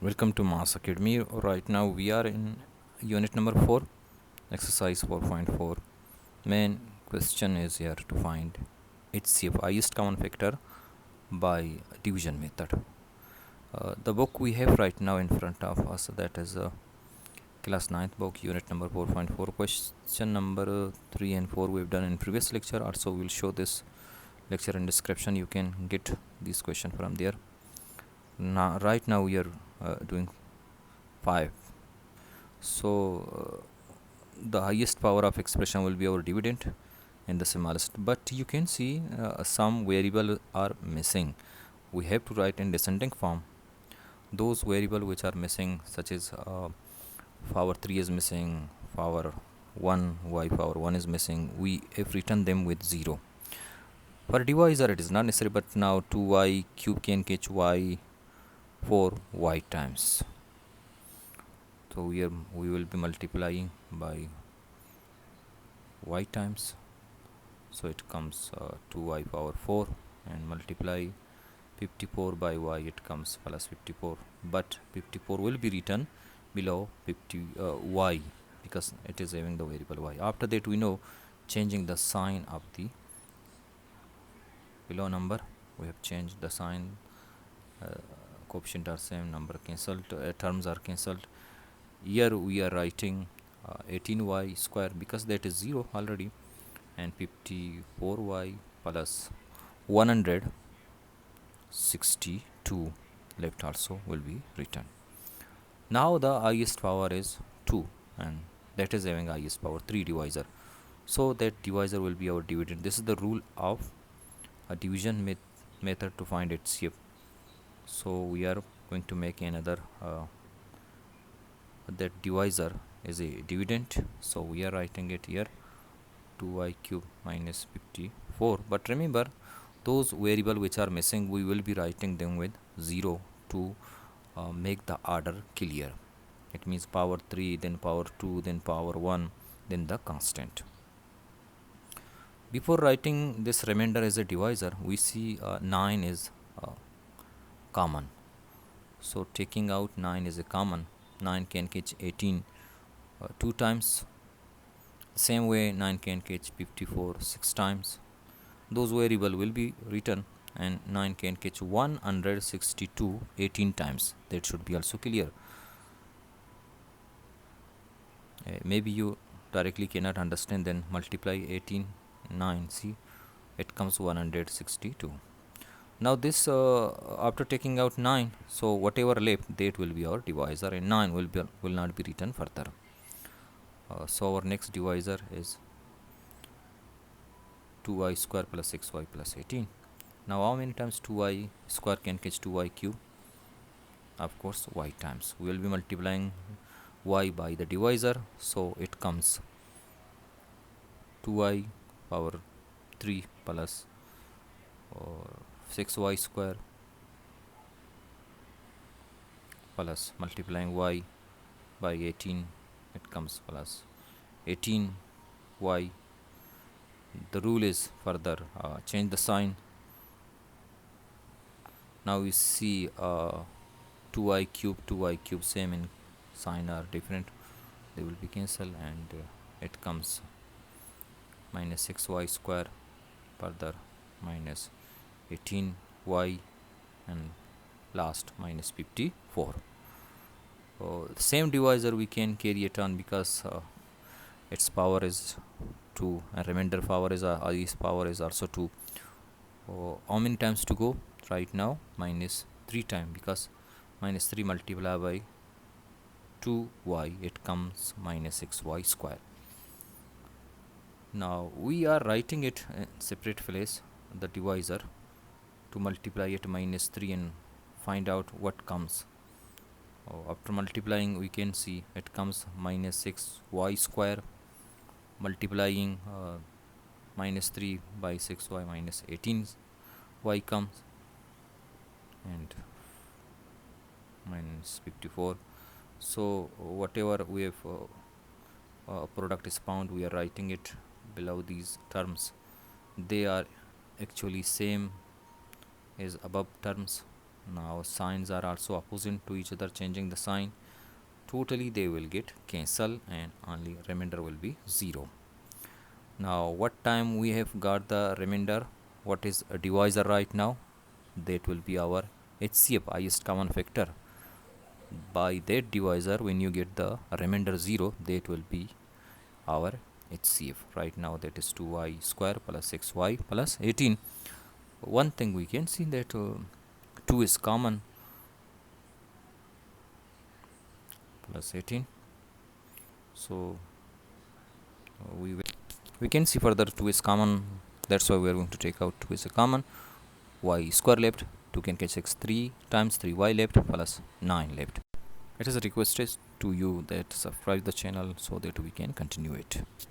Welcome to Mass Academy. Right now we are in unit number 4, exercise 4.4. Main question is here to find HCF, highest common factor by division method. The book we have right now in front of us, that is class 9th book, unit number 4.4, question number 3 and 4 we've done in previous lecture. Also we'll show this lecture in description. You can get this question from there. Right now we are doing 5. So the highest power of expression will be our dividend in the smallest, but you can see some variable are missing. We have to write in descending form those variable which are missing, such as power 3 is missing, power 1, y power 1 is missing. We have written them with 0. For divisor it is not necessary, but now 2y cube can catch y 4y times. So here we will be multiplying by y times, so it comes 2y power 4, and multiply 54 by y, it comes plus 54, but 54 will be written below 50 y because it is having the variable y. After that we know changing the sign of the below number, we have changed the sign, coefficient are same, number cancelled, terms are cancelled. Here we are writing 18y square because that is 0 already, and 54y plus 162 left also will be written. Now the highest power is 2, and that is having highest power 3 divisor, so that divisor will be our dividend. This is the rule of a division method to find HCF. So we are going to make another that divisor is a dividend, so we are writing it here 2y cube minus 54. But remember, those variable which are missing, we will be writing them with 0 to make the order clear. It means power 3, then power 2, then power 1, then the constant. Before writing this remainder as a divisor, we see 9 is common. So taking out 9 is a common. 9 can catch 18 2 times. Same way 9 can catch 54 6 times. Those variable will be written, and 9 can catch 162 18 times. That should be also clear. Maybe you directly cannot understand, then multiply 18 9, see it comes 162. Now this after taking out 9, so whatever left, that will be our divisor, and 9 will not be written further. So our next divisor is 2y square plus 6y plus 18. Now how many times 2y square can catch 2y cube? Of course y times. We will be multiplying y by the divisor, so it comes 2y power 3 plus 6y square plus multiplying y by 18, it comes plus 18y. The rule is further change the sign. Now we see 2y cube same in sign are different, they will be cancelled, and it comes minus 6y square, further minus 18y, and last minus 54. The same divisor we can carry it on because its power is 2, and remainder power is its power is also 2. How many times to go? Right now minus 3 times, because minus 3 multiplied by 2y, it comes minus 6y square. Now we are writing it in separate place, the divisor, to multiply it minus 3 and find out what comes. After multiplying, we can see it comes minus 6y square, multiplying minus 3 by 6y minus 18y comes, and minus 54. So whatever we have product is found, we are writing it below these terms. They are actually same as above terms, Now signs are also opposite to each other, changing the sign. Totally they will get cancel and only remainder will be 0. Now what time we have got the remainder? What is a divisor right now? That will be our HCF, highest common factor. By that divisor, when you get the remainder 0, that will be our HCF. Right now that is 2y square plus 6y plus 18. One thing we can see that 2 is common plus 18. So we can see further 2 is common. That's why we are going to take out 2 is a common. Y square left, 2 can catch x, 3 times 3y left plus 9 left. It is a request to you that subscribe the channel so that we can continue it.